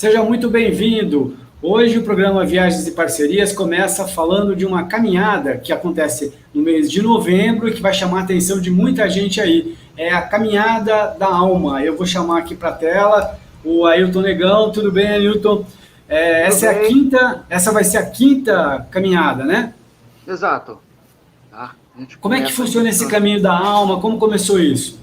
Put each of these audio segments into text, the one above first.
Seja muito bem-vindo. Hoje o programa Viagens e Parcerias começa falando de uma caminhada que acontece no mês de novembro e que vai chamar a atenção de muita gente aí. É a Caminhada da Alma. Eu vou chamar aqui para a tela o Ailton Negão. Tudo bem, Ailton? Tudo bem? Essa vai ser a quinta caminhada, né? Exato. Tá? A gente Como é que começa aqui funciona em esse São... caminho da alma? Como começou isso?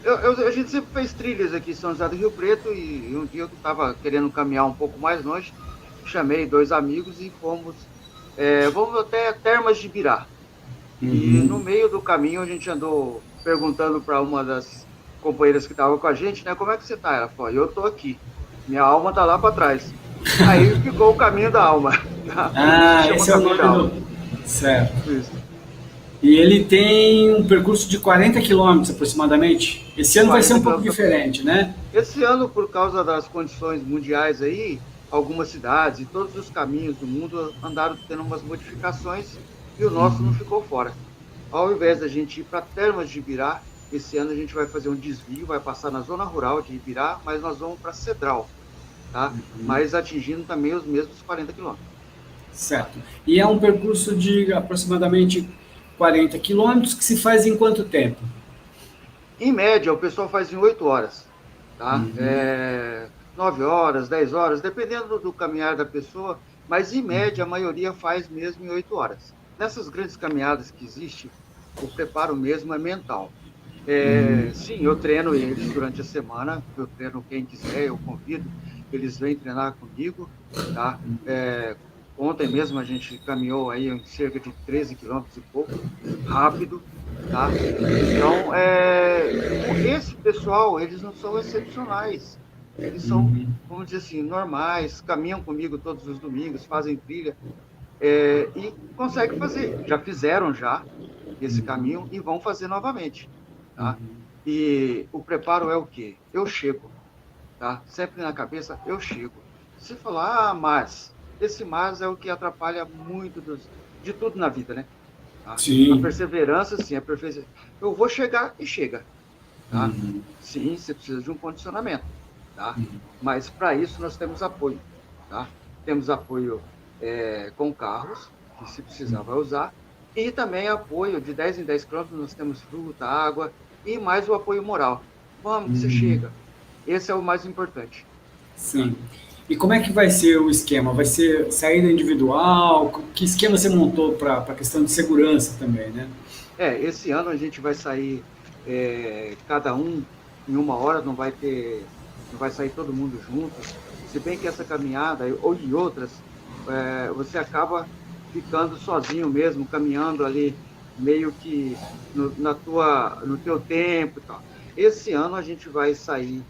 A gente sempre fez trilhas aqui em São José do Rio Preto e um dia eu estava querendo caminhar um pouco mais longe, chamei dois amigos e vamos até Termas de Ibirá. E no Uhum. meio do caminho a gente andou perguntando para uma das companheiras que estava com a gente, né, como é que você está? Ela falou, eu estou aqui, minha alma está lá para trás. Aí ficou o caminho da alma, tá? Por isso que Ah, chama esse é o caminho nome da do. alma. Certo. Isso. E ele tem um percurso de 40 quilômetros aproximadamente. Esse ano vai ser 40 um pouco quilômetros. diferente, né? Esse ano, por causa das condições mundiais aí, algumas cidades e todos os caminhos do mundo andaram tendo umas modificações e o nosso não ficou fora. Ao invés da gente ir para Termas de Ibirá, esse ano a gente vai fazer um desvio, vai passar na zona rural de Ibirá, mas nós vamos para Cedral, tá? Mas atingindo também os mesmos 40 quilômetros. Certo. E é um percurso de aproximadamente 40 quilômetros que se faz em quanto tempo? Em média, o pessoal faz em 8 horas, tá? 9 horas, 10 horas, dependendo do caminhar da pessoa, mas em média a maioria faz mesmo em 8 horas. Nessas grandes caminhadas que existe, o preparo mesmo é mental. Sim, eu treino eles durante a semana, eu treino quem quiser, eu convido, eles vêm treinar comigo, tá? Ontem mesmo a gente caminhou aí em cerca de 13 quilômetros e pouco, rápido, tá? Então, esse pessoal, eles não são excepcionais, eles são, vamos dizer assim, normais, caminham comigo todos os domingos, fazem trilha, e conseguem fazer, já fizeram já esse caminho e vão fazer novamente, tá? E o preparo é o quê? Eu chego, tá? Sempre na cabeça, eu chego. Se falar, mas, esse mas é o que atrapalha muito de tudo na vida, né? Tá? A Sim. perseverança, sim, a perseverança. Eu vou chegar e chega, tá? Sim, você precisa de um condicionamento, tá? Mas para isso nós temos apoio, tá? Temos apoio com carros, que se precisar vai usar, e também apoio de 10 em 10 quilômetros, nós temos fruta, água, e mais o apoio moral. Vamos, que você chega. Esse é o mais importante, tá? Sim. E como é que vai ser o esquema? Vai ser saída individual? Que esquema você montou para a questão de segurança também, né? Esse ano a gente vai sair cada um em uma hora, não vai sair todo mundo junto. Se bem que essa caminhada ou em outras, você acaba ficando sozinho mesmo, caminhando ali meio que no teu tempo e tal. Esse ano a gente vai sair,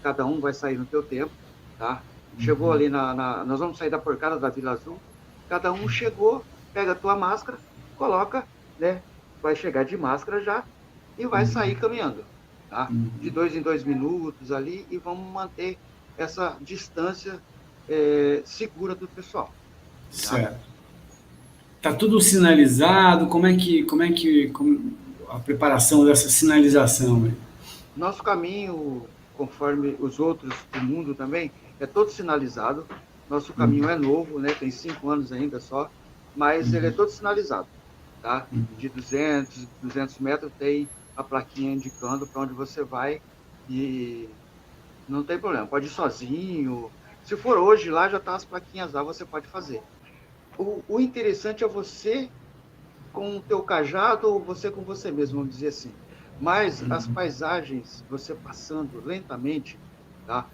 cada um vai sair no teu tempo, tá? Chegou ali nós vamos sair da porcada da Vila Azul, cada um chegou, pega a tua máscara, coloca, né? Vai chegar de máscara já e vai sair caminhando, tá? De 2 em 2 minutos ali e vamos manter essa distância segura do pessoal, tá? Certo. Tá tudo sinalizado? A preparação dessa sinalização, né? Nosso caminho, conforme os outros do mundo também, é todo sinalizado. Nosso caminho é novo, né? Tem 5 anos ainda só, mas ele é todo sinalizado, tá? De 200 metros tem a plaquinha indicando para onde você vai e não tem problema. Pode ir sozinho. Se for hoje, lá já tá as plaquinhas lá, você pode fazer. O interessante é você com o teu cajado ou você com você mesmo, vamos dizer assim. Mas as paisagens, você passando lentamente, tá?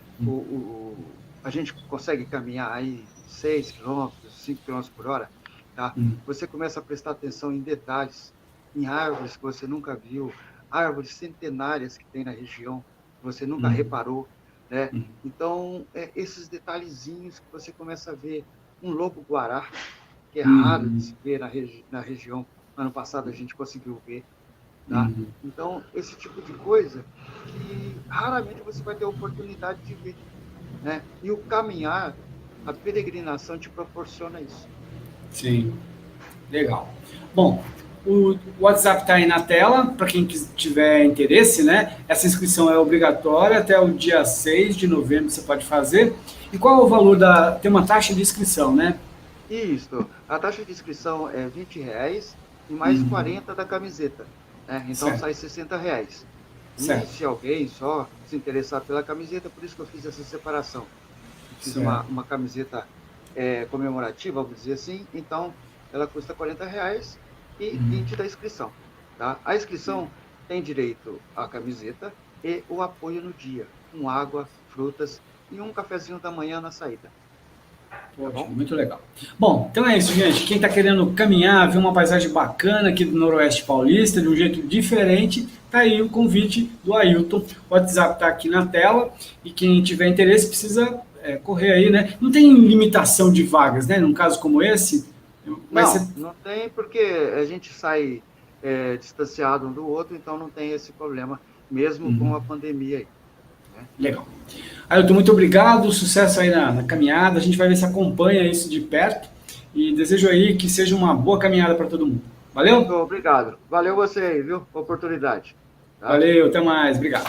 A gente consegue caminhar aí 6 quilômetros, 5 quilômetros por hora, tá? Você começa a prestar atenção em detalhes, em árvores que você nunca viu, árvores centenárias que tem na região, que você nunca reparou, né? Então, esses detalhezinhos que você começa a ver um lobo-guará, que é raro de se ver na região. Ano passado a gente conseguiu ver, tá? Então, esse tipo de coisa que raramente você vai ter oportunidade de ver, né? E o caminhar, a peregrinação te proporciona isso. Sim. Legal. Bom, O WhatsApp está aí na tela, para quem tiver interesse, né? Essa inscrição é obrigatória, até o dia 6 de novembro você pode fazer. E qual é o valor da... Tem uma taxa de inscrição, né? Isso. A taxa de inscrição é R$ 20 e mais 40 da camiseta, né? Então Certo. sai R$ 60. E Certo. se alguém só se interessar pela camiseta, por isso que eu fiz essa separação. Eu fiz Certo. uma camiseta comemorativa, vamos dizer assim, então ela custa R$ 40 e 20 da inscrição. Tá? A inscrição tem direito à camiseta e o apoio no dia, com água, frutas e um cafezinho da manhã na saída. Tá Poxa, bom? muito legal. Bom, então é isso, gente. Quem está querendo caminhar, ver uma paisagem bacana aqui do Noroeste Paulista, de um jeito diferente, tá aí o convite do Ailton. O WhatsApp está aqui na tela e quem tiver interesse precisa correr aí, né? Não tem limitação de vagas, né? Num caso como esse, vai ser... Não tem, porque a gente sai distanciado um do outro, então não tem esse problema, mesmo com a pandemia aí. Né? Legal. Ailton, muito obrigado, sucesso aí na caminhada, a gente vai ver se acompanha isso de perto e desejo aí que seja uma boa caminhada para todo mundo. Valeu? Obrigado. Valeu você aí, viu? Oportunidade. Tá? Valeu, até mais, obrigado.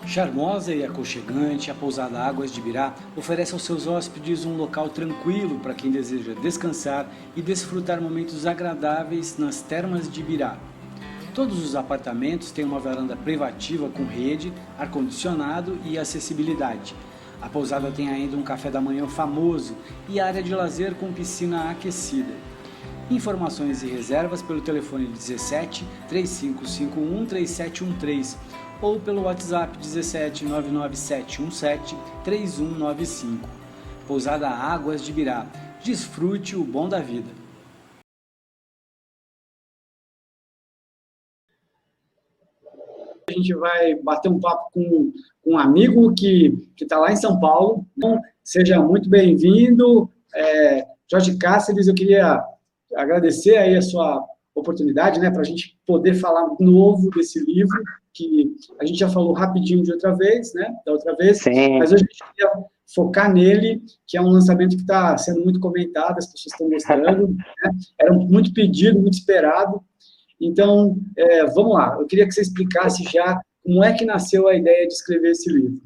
Charmosa e aconchegante, a pousada Águas de Ibirá oferece aos seus hóspedes um local tranquilo para quem deseja descansar e desfrutar momentos agradáveis nas termas de Ibirá. Todos os apartamentos têm uma varanda privativa com rede, ar-condicionado e acessibilidade. A pousada tem ainda um café da manhã famoso e área de lazer com piscina aquecida. Informações e reservas pelo telefone 17 3551 3713 ou pelo WhatsApp 17 99717 3195. Pousada Águas de Ibirá. Desfrute o bom da vida. A gente vai bater um papo com um amigo que está lá em São Paulo. Então, seja muito bem-vindo. Jorge Cáceres, eu queria agradecer aí a sua oportunidade, né, para a gente poder falar de novo desse livro, que a gente já falou rapidinho de outra vez, né, da outra vez, Sim. mas hoje a gente queria focar nele, que é um lançamento que está sendo muito comentado, as pessoas estão gostando, né, era muito pedido, muito esperado. Então, vamos lá, eu queria que você explicasse já como é que nasceu a ideia de escrever esse livro.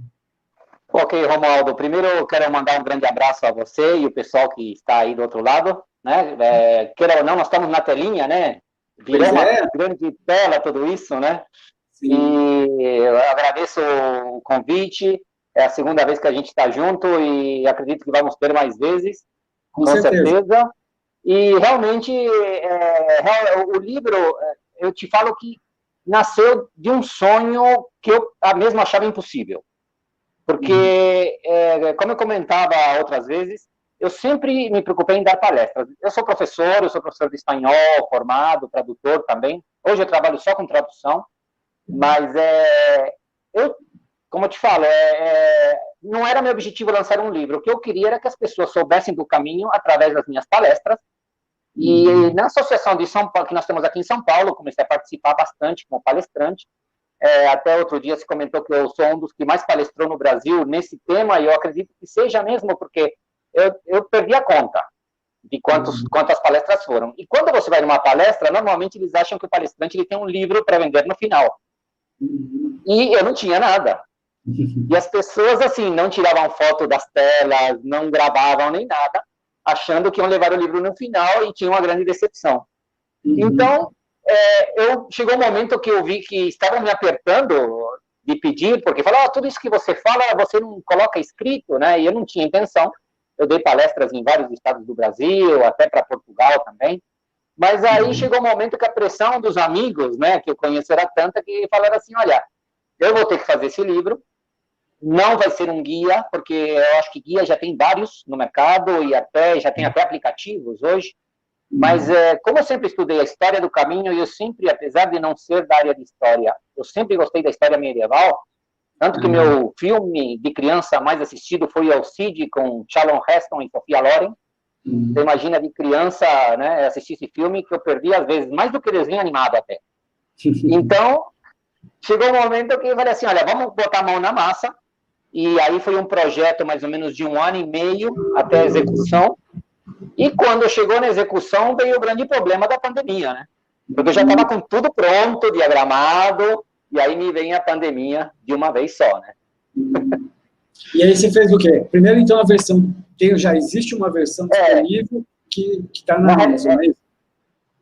Ok, Romualdo, primeiro eu quero mandar um grande abraço a você e o pessoal que está aí do outro lado, né? Queira ou não, nós estamos na telinha, né? Virou uma grande tela tudo isso, né? Sim. E eu agradeço o convite, é a segunda vez que a gente está junto e acredito que vamos ter mais vezes, com certeza. E realmente, o livro, eu te falo que nasceu de um sonho que eu mesmo achava impossível. Porque, como eu comentava outras vezes, eu sempre me preocupei em dar palestras. Eu sou professor de espanhol, formado, tradutor também. Hoje eu trabalho só com tradução, mas como eu te falo, não era meu objetivo lançar um livro. O que eu queria era que as pessoas soubessem do caminho através das minhas palestras. E na Associação de São Paulo, que nós temos aqui em São Paulo, comecei a participar bastante como palestrante. Até outro dia se comentou que eu sou um dos que mais palestrou no Brasil nesse tema, e eu acredito que seja mesmo, porque eu perdi a conta de quantas palestras foram. E quando você vai numa palestra, normalmente eles acham que o palestrante ele tem um livro para vender no final. E eu não tinha nada. E as pessoas, assim, não tiravam foto das telas, não gravavam nem nada, achando que iam levar o livro no final e tinha uma grande decepção. Então, chegou um momento que eu vi que estavam me apertando de pedir, porque falaram, tudo isso que você fala, você não coloca escrito, né? E eu não tinha intenção. Eu dei palestras em vários estados do Brasil, até para Portugal também. Mas aí chegou um momento que a pressão dos amigos, né, que eu conheço era tanta, que falaram assim, olha, eu vou ter que fazer esse livro, não vai ser um guia, porque eu acho que guia já tem vários no mercado, e já tem até aplicativos hoje. Mas, como eu sempre estudei a história do caminho, e eu sempre, apesar de não ser da área de história, eu sempre gostei da história medieval, tanto que meu filme de criança mais assistido foi o Cid, com Charlton Heston e Sophia Loren. Você imagina, de criança, né, assistir esse filme, que eu perdi, às vezes, mais do que desenho animado até. Então, chegou um momento que eu falei assim, olha, vamos botar a mão na massa, e aí foi um projeto mais ou menos de 1 ano e meio até a execução, e quando chegou na execução, veio o grande problema da pandemia, né? Porque eu já estava com tudo pronto, diagramado, e aí me vem a pandemia de uma vez só, né? E aí você fez o quê? Primeiro, então, a versão... já existe uma versão disponível que está na Amazon, é isso?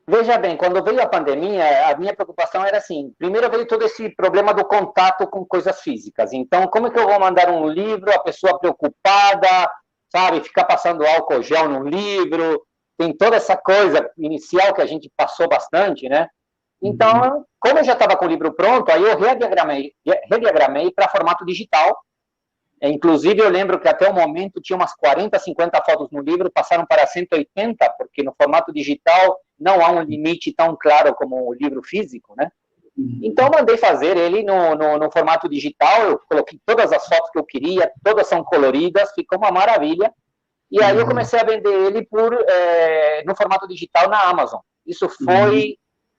Veja bem, quando veio a pandemia, a minha preocupação era assim, primeiro veio todo esse problema do contato com coisas físicas. Então, como é que eu vou mandar um livro, a pessoa preocupada, sabe, ficar passando álcool gel no livro, tem toda essa coisa inicial que a gente passou bastante, né? Então, como eu já estava com o livro pronto, aí eu rediagramei para formato digital. Inclusive, eu lembro que até o momento tinha umas 40, 50 fotos no livro, passaram para 180, porque no formato digital não há um limite tão claro como o livro físico, né? Então, mandei fazer ele no formato digital, eu coloquei todas as fotos que eu queria, todas são coloridas, ficou uma maravilha. E aí eu comecei a vender ele no formato digital na Amazon. Isso foi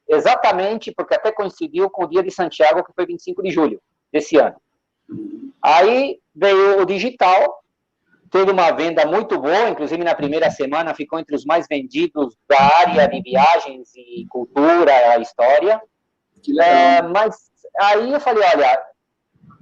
exatamente, porque até coincidiu com o dia de Santiago, que foi 25 de julho desse ano. Aí veio o digital, teve uma venda muito boa, inclusive na primeira semana ficou entre os mais vendidos da área de viagens e cultura, história. Mas aí eu falei, olha,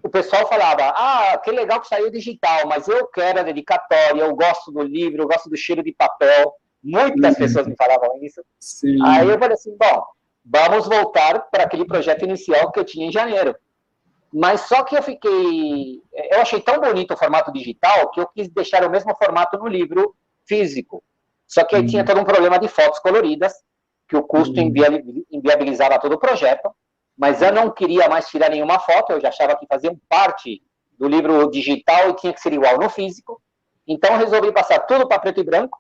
o pessoal falava, que legal que saiu digital, mas eu quero a dedicatória, eu gosto do livro, eu gosto do cheiro de papel. Muitas pessoas me falavam isso. Sim. Aí eu falei assim, bom, vamos voltar para aquele projeto inicial que eu tinha em janeiro. Mas só que eu achei tão bonito o formato digital que eu quis deixar o mesmo formato no livro físico. Só que aí tinha todo um problema de fotos coloridas, que o custo inviabilizava todo o projeto, mas eu não queria mais tirar nenhuma foto, eu já achava que faziam parte do livro digital e tinha que ser igual no físico. Então eu resolvi passar tudo para preto e branco,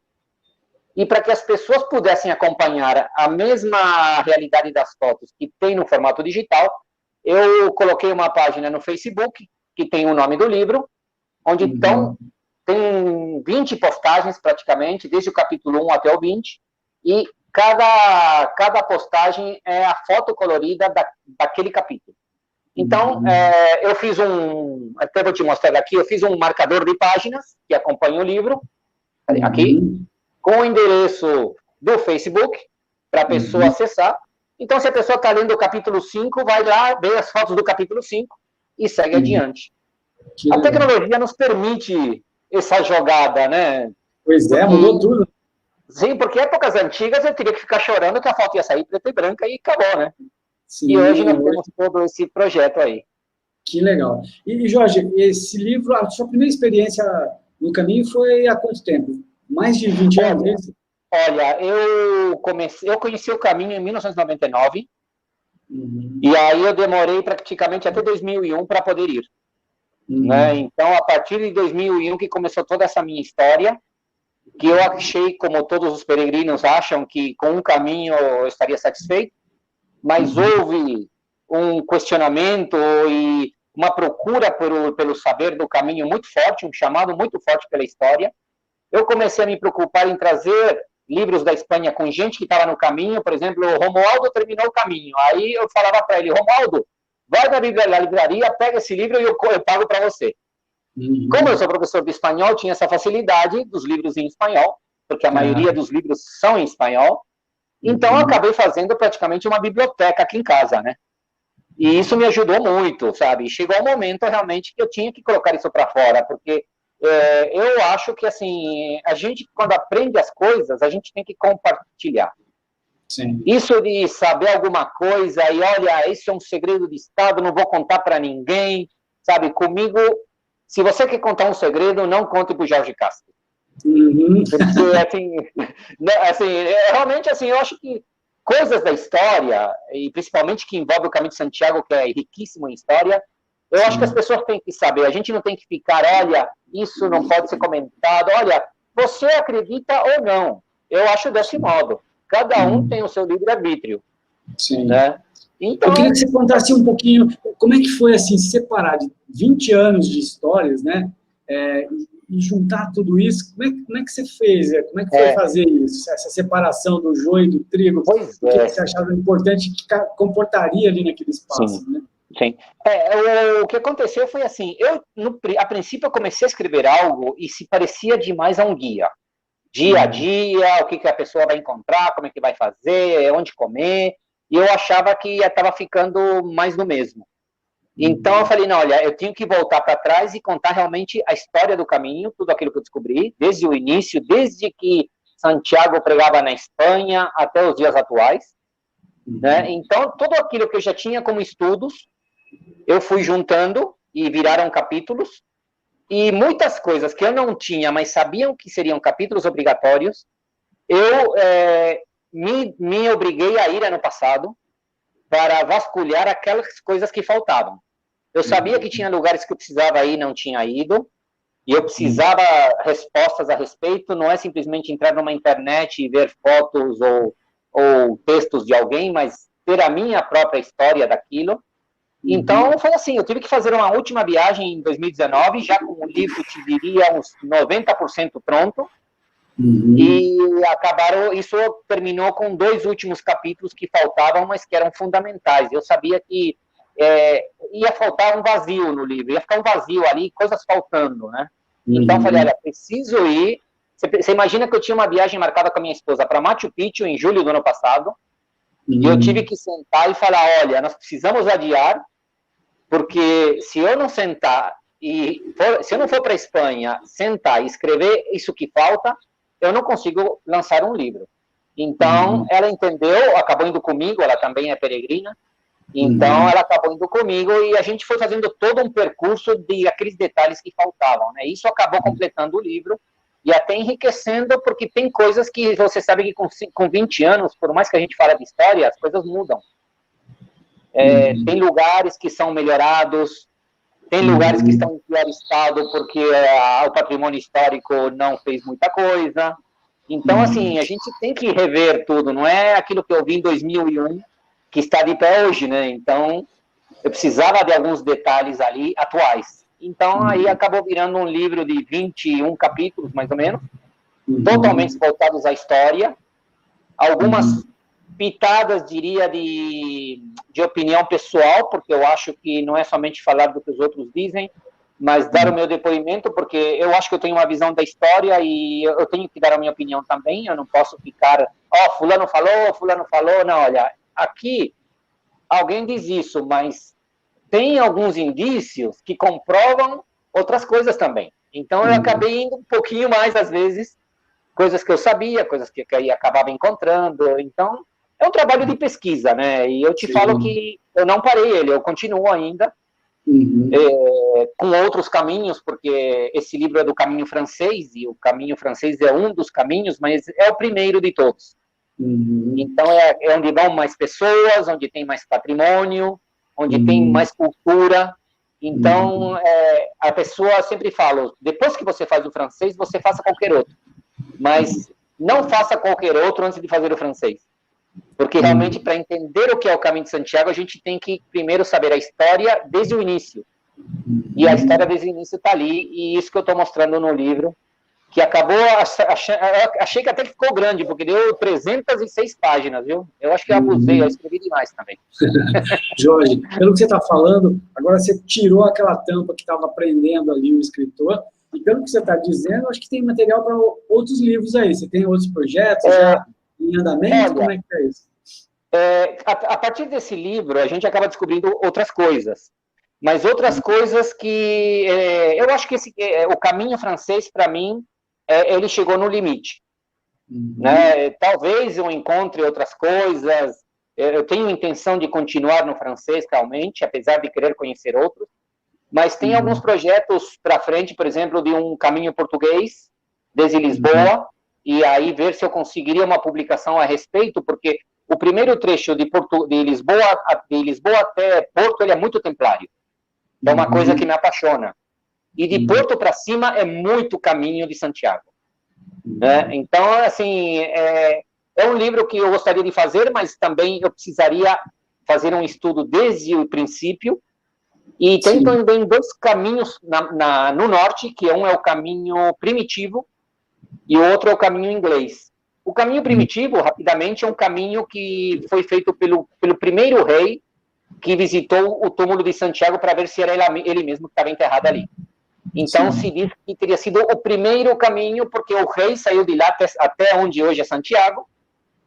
e para que as pessoas pudessem acompanhar a mesma realidade das fotos que tem no formato digital, eu coloquei uma página no Facebook, que tem o nome do livro, onde tem 20 postagens praticamente, desde o capítulo 1 até o 20, e cada postagem é a foto colorida daquele capítulo. Então, eu fiz até vou te mostrar aqui, eu fiz um marcador de páginas que acompanha o livro, aqui, com o endereço do Facebook, para a pessoa acessar. Então, se a pessoa está lendo o capítulo 5, vai lá, vê as fotos do capítulo 5 e segue adiante. A tecnologia nos permite essa jogada, né? Pois é, mudou tudo. Sim, porque em épocas antigas eu teria que ficar chorando que a foto ia sair preta e branca e acabou, né? Sim, e hoje nós temos todo esse projeto aí. Que legal. E, Jorge, esse livro, a sua primeira experiência no caminho foi há quanto tempo? Mais de 20 anos? Olha, eu conheci o caminho em 1999, e aí eu demorei praticamente até 2001 para poder ir. Né? Então, a partir de 2001 que começou toda essa minha história, que eu achei, como todos os peregrinos acham, que com um caminho eu estaria satisfeito, mas houve um questionamento e uma procura pelo saber do caminho muito forte, um chamado muito forte pela história. Eu comecei a me preocupar em trazer livros da Espanha com gente que estava no caminho, por exemplo, o Romualdo terminou o caminho, aí eu falava para ele, Romualdo, vai na livraria, pega esse livro e eu pago para você. Como eu sou professor de espanhol, tinha essa facilidade dos livros em espanhol, porque a maioria dos livros são em espanhol, então eu acabei fazendo praticamente uma biblioteca aqui em casa, né? E isso me ajudou muito, sabe? Chegou um momento realmente que eu tinha que colocar isso para fora, porque eu acho que, assim, a gente, quando aprende as coisas, a gente tem que compartilhar. Sim. Isso de saber alguma coisa e, olha, isso é um segredo de Estado, não vou contar para ninguém, sabe? Comigo, se você quer contar um segredo, não conte para o Jorge Castro. Porque, assim, realmente, assim, eu acho que coisas da história, e principalmente que envolve o Caminho de Santiago, que é riquíssimo em história, eu acho que as pessoas têm que saber, a gente não tem que ficar, olha, isso não pode ser comentado, olha, você acredita ou não? Eu acho desse modo. cada um tem o seu livre-arbítrio. Sim. Né? Então, eu queria que você contasse um pouquinho como é que foi, assim, separar de 20 anos de histórias, né, e juntar tudo isso. Como é que você fez? Como é que foi fazer isso? Essa separação do joio e do trigo? Pois o que você achava importante que comportaria ali naquele espaço, sim, né? Sim. O que aconteceu foi assim, a princípio eu comecei a escrever algo e se parecia demais a um guia. Dia a dia, o que a pessoa vai encontrar, como é que vai fazer, onde comer, e eu achava que estava ficando mais do mesmo. Então eu falei, não, olha, eu tenho que voltar para trás e contar realmente a história do caminho, tudo aquilo que eu descobri, desde o início, desde que Santiago pregava na Espanha até os dias atuais. Né? Então, tudo aquilo que eu já tinha como estudos, eu fui juntando e viraram capítulos, e muitas coisas que eu não tinha, mas sabiam que seriam capítulos obrigatórios, eu me obriguei a ir ano passado para vasculhar aquelas coisas que faltavam. Eu sabia que tinha lugares que eu precisava ir e não tinha ido, e eu precisava respostas a respeito, não é simplesmente entrar numa internet e ver fotos ou textos de alguém, mas ter a minha própria história daquilo. Então, foi assim, eu tive que fazer uma última viagem em 2019, já com o livro, te diria, uns 90% pronto, e isso terminou com 2 últimos capítulos que faltavam, mas que eram fundamentais. Eu sabia que ia faltar um vazio no livro, ia ficar um vazio ali, coisas faltando, né? Então, eu falei, olha, preciso ir. Você imagina que eu tinha uma viagem marcada com a minha esposa para Machu Picchu em julho do ano passado, e eu tive que sentar e falar, olha, nós precisamos adiar, porque se eu não sentar, se eu não for para a Espanha, sentar e escrever isso que falta, eu não consigo lançar um livro. Então, ela entendeu, acabou indo comigo, ela também é peregrina, então ela acabou indo comigo e a gente foi fazendo todo um percurso de aqueles detalhes que faltavam, né? Isso acabou completando o livro e até enriquecendo, porque tem coisas que você sabe que com 20 anos, por mais que a gente fale de história, as coisas mudam. Tem lugares que são melhorados, tem lugares que estão em pior estado porque o patrimônio histórico não fez muita coisa. Então, assim, a gente tem que rever tudo, não é aquilo que eu vi em 2001 que está de pé hoje, né? Então, eu precisava de alguns detalhes ali atuais. Então, aí acabou virando um livro de 21 capítulos, mais ou menos, totalmente voltados à história, algumas pitadas, diria, de opinião pessoal, porque eu acho que não é somente falar do que os outros dizem, mas dar o meu depoimento, porque eu acho que eu tenho uma visão da história e eu tenho que dar a minha opinião também, eu não posso ficar, fulano falou, não, olha, aqui alguém diz isso, mas tem alguns indícios que comprovam outras coisas também. Então eu acabei indo um pouquinho mais, às vezes, coisas que eu sabia, coisas que eu acabava encontrando, então é um trabalho de pesquisa, né? E eu te falo que eu não parei ele, eu continuo ainda com outros caminhos, porque esse livro é do caminho francês, e o caminho francês é um dos caminhos, mas é o primeiro de todos. Então é onde vão mais pessoas, onde tem mais patrimônio, onde tem mais cultura. Então a pessoa sempre fala, depois que você faz o francês, você faça qualquer outro, mas não faça qualquer outro antes de fazer o francês. Porque realmente, para entender o que é o Caminho de Santiago, a gente tem que primeiro saber a história desde o início. E a história desde o início está ali, e isso que eu estou mostrando no livro, que acabou, achei que até que ficou grande, porque deu 306 páginas, viu? Eu acho que eu abusei, eu escrevi demais também. Jorge, pelo que você está falando, agora você tirou aquela tampa que estava prendendo ali o escritor, e pelo que você está dizendo, acho que tem material para outros livros aí. Você tem outros projetos já em andamento? Como é que é isso? A partir desse livro, a gente acaba descobrindo outras coisas. Mas outras coisas que... eu acho que o caminho francês, para mim, ele chegou no limite. Né? Talvez eu encontre outras coisas. Eu tenho intenção de continuar no francês, realmente, apesar de querer conhecer outros. Mas tem alguns projetos para frente, por exemplo, de um caminho português, desde Lisboa, e aí ver se eu conseguiria uma publicação a respeito, porque o primeiro trecho de Lisboa até Porto, ele é muito templário. É uma coisa que me apaixona. E de Porto para cima é muito caminho de Santiago. Né? Então, assim, É um livro que eu gostaria de fazer, mas também eu precisaria fazer um estudo desde o princípio. E tem também dois caminhos no norte, que um é o caminho primitivo e o outro é o caminho inglês. O caminho primitivo, rapidamente, é um caminho que foi feito pelo primeiro rei que visitou o túmulo de Santiago para ver se era ele mesmo que estava enterrado ali. Então, se diz que teria sido o primeiro caminho, porque o rei saiu de lá até onde hoje é Santiago,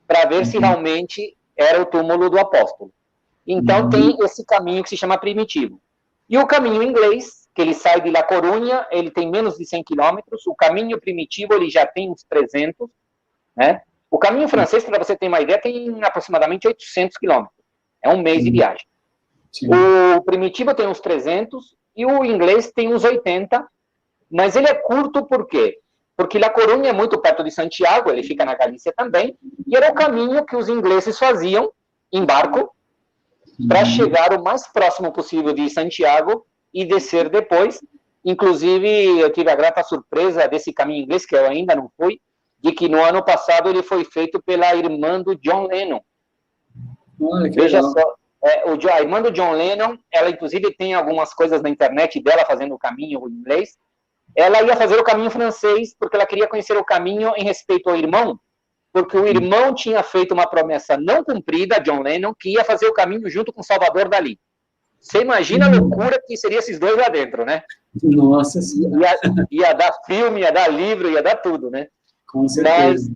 para ver se realmente era o túmulo do apóstolo. Então, tem esse caminho que se chama primitivo. E o caminho inglês, que ele sai de La Coruña, ele tem menos de 100 quilômetros. O caminho primitivo, ele já tem uns 300, né? O caminho francês, para você ter uma ideia, tem aproximadamente 800 quilômetros. É um mês de viagem. O primitivo tem uns 300 e o inglês tem uns 80, mas ele é curto por quê? Porque La Coruña é muito perto de Santiago, ele fica na Galícia também, e era o caminho que os ingleses faziam em barco para chegar o mais próximo possível de Santiago e descer depois. Inclusive, eu tive a grata surpresa desse caminho inglês, que eu ainda não fui, de que no ano passado ele foi feito pela irmã do John Lennon. Veja só, a irmã do John Lennon, ela inclusive tem algumas coisas na internet dela fazendo o caminho inglês. Ela ia fazer o caminho francês porque ela queria conhecer o caminho em respeito ao irmão, porque o irmão tinha feito uma promessa não cumprida, John Lennon, que ia fazer o caminho junto com Salvador Dalí. Você imagina a loucura que seria esses dois lá dentro, né? Nossa Senhora. Ia dar filme, ia dar livro, ia dar tudo, né? Com certeza. Mas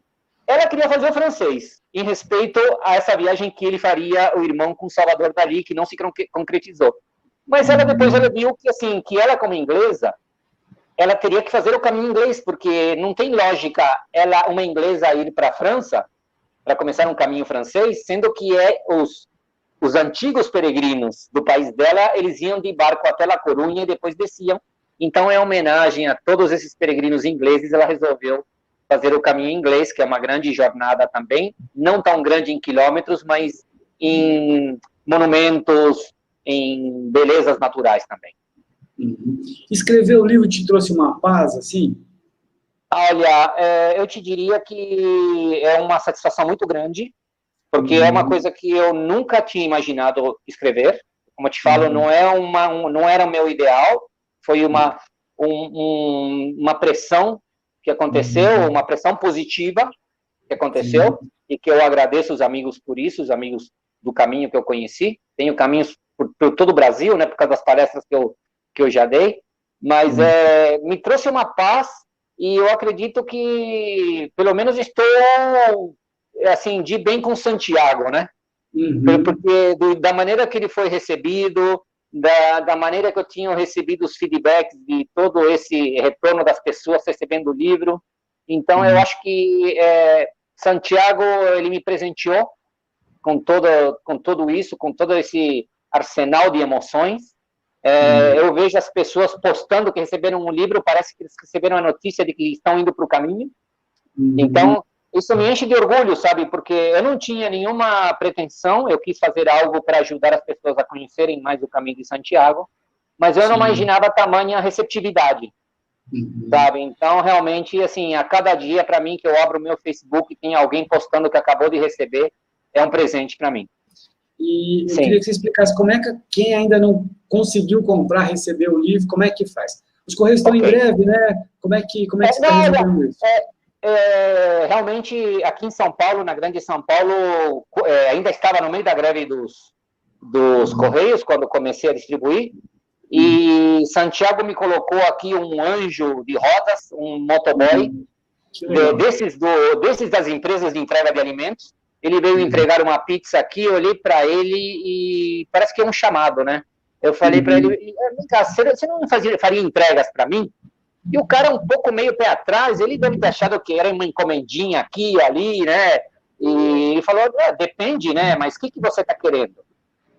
ela queria fazer o francês, em respeito a essa viagem que ele faria, o irmão com Salvador Dalí, que não se concretizou. Mas ela depois ela viu que, assim, que ela, como inglesa, ela teria que fazer o caminho inglês, porque não tem lógica uma inglesa ir para a França, para começar um caminho francês, sendo que os antigos peregrinos do país dela, eles iam de barco até La Coruña e depois desciam. Então, em homenagem a todos esses peregrinos ingleses, ela resolveu fazer o caminho inglês, que é uma grande jornada também, não tão grande em quilômetros, mas em monumentos, em belezas naturais também. Escrever o livro te trouxe uma paz, assim? Olha, eu te diria que é uma satisfação muito grande, porque é uma coisa que eu nunca tinha imaginado escrever. Como eu te falo, não era o meu ideal, foi uma pressão que aconteceu, uma pressão positiva que aconteceu, e que eu agradeço os amigos por isso, os amigos do caminho que eu conheci. Tenho caminhos por todo o Brasil, né, por causa das palestras que eu já dei, mas me trouxe uma paz, e eu acredito que, pelo menos, estou, assim, de bem com Santiago, né? Porque da maneira que ele foi recebido, da maneira que eu tinha recebido os feedbacks de todo esse retorno das pessoas recebendo o livro, então eu acho que Santiago, ele me presenteou com tudo isso, com todo esse arsenal de emoções. Eu vejo as pessoas postando que receberam um livro, parece que eles receberam a notícia de que estão indo para o caminho. Então, isso me enche de orgulho, sabe? Porque eu não tinha nenhuma pretensão, eu quis fazer algo para ajudar as pessoas a conhecerem mais o caminho de Santiago, mas eu não imaginava tamanha receptividade, sabe? Então, realmente, assim, a cada dia, para mim, que eu abro o meu Facebook e tem alguém postando que acabou de receber, é um presente para mim. E eu queria que você explicasse como é que quem ainda não conseguiu comprar, receber o livro, como é que faz? Os Correios estão em greve, né? Como é que você está resolvendo isso? Realmente, aqui em São Paulo, na Grande São Paulo, ainda estava no meio da greve dos Correios, quando comecei a distribuir, e Santiago me colocou aqui um anjo de rodas, um motoboy, desses das empresas de entrega de alimentos. Ele veio entregar uma pizza aqui, eu olhei para ele e parece que é um chamado, né? Eu falei para ele, vem cá, você não faria entregas para mim? E o cara, um pouco meio pé atrás, ele deve ter achado que era uma encomendinha aqui e ali, né? E ele falou, depende, né? Mas o que você está querendo?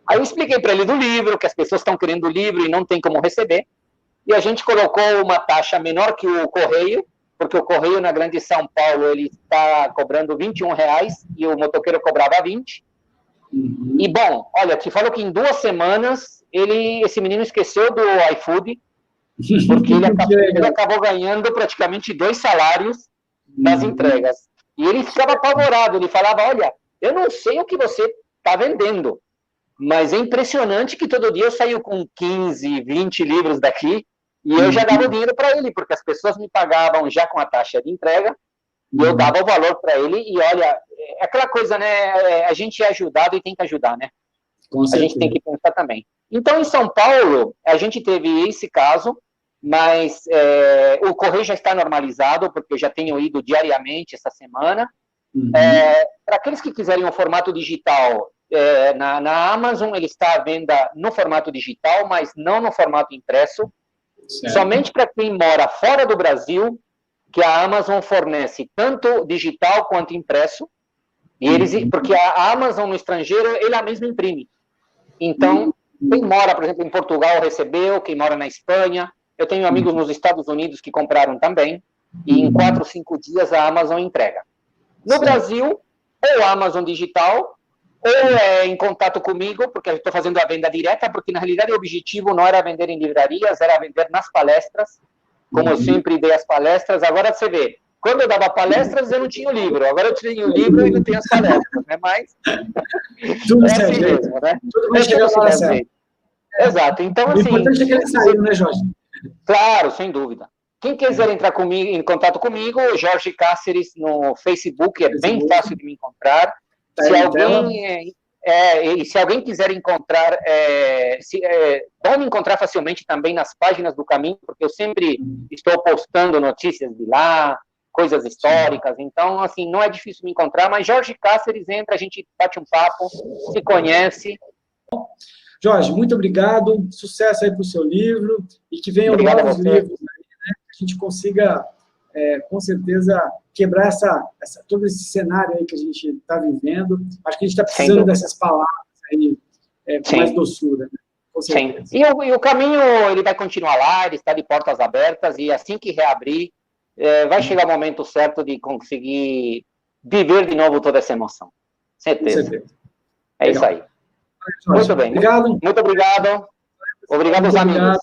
Aí eu expliquei para ele do livro, que as pessoas estão querendo o livro e não tem como receber. E a gente colocou uma taxa menor que o Correio, porque o Correio na Grande São Paulo, ele está cobrando R$21 e o motoqueiro cobrava 20. E, bom, olha, te falo que em 2 semanas, esse menino esqueceu do iFood, porque ele acabou ganhando praticamente 2 salários das entregas. E ele ficava apavorado, ele falava, olha, eu não sei o que você está vendendo, mas é impressionante que todo dia eu saio com 15, 20 livros daqui, e eu já dava o dinheiro para ele, porque as pessoas me pagavam já com a taxa de entrega, e eu dava o valor para ele, e olha, é aquela coisa, né, a gente é ajudado e tem que ajudar, né? A gente tem que pensar também. Então, em São Paulo, a gente teve esse caso, mas o correio já está normalizado, porque eu já tenho ido diariamente essa semana. Para aqueles que quiserem um formato digital, na Amazon ele está à venda no formato digital, mas não no formato impresso. Certo. Somente para quem mora fora do Brasil, que a Amazon fornece tanto digital quanto impresso, e porque a Amazon no estrangeiro, ela mesma imprime. Então, quem mora, por exemplo, em Portugal recebeu, quem mora na Espanha, eu tenho amigos nos Estados Unidos que compraram também, e em 4 ou 5 dias a Amazon entrega. No Brasil, ou Amazon digital, ou em contato comigo, porque eu estou fazendo a venda direta, porque na realidade o objetivo não era vender em livrarias, era vender nas palestras, como eu sempre dei as palestras. Agora você vê, quando eu dava palestras eu não tinha o livro, agora eu tenho o livro e não tenho as palestras, né? Mas tudo assim mesmo, né? Tudo vai chegar na hora certa. Exato, então assim... O importante é que ele saiu, né, Jorge? Claro, sem dúvida. Quem quiser entrar em contato comigo, Jorge Cáceres no Facebook, é bem fácil de me encontrar. Se alguém quiser encontrar, vão me encontrar facilmente também nas páginas do Caminho, porque eu sempre estou postando notícias de lá, coisas históricas, então, assim, não é difícil me encontrar, mas Jorge Cáceres entra, a gente bate um papo, se conhece. Jorge, muito obrigado, sucesso aí para o seu livro, e que venham novos livros aí, né, que a gente consiga, com certeza, quebrar todo esse cenário aí que a gente está vivendo. Acho que a gente está precisando dessas palavras aí, com mais doçura, né? Com certeza. Sim. E o Caminho, ele vai continuar lá, ele está de portas abertas, e assim que reabrir, vai chegar o momento certo de conseguir viver de novo toda essa emoção. Certeza. Com certeza. É isso aí. Muito bem. Obrigado. Muito obrigado. Obrigado aos amigos.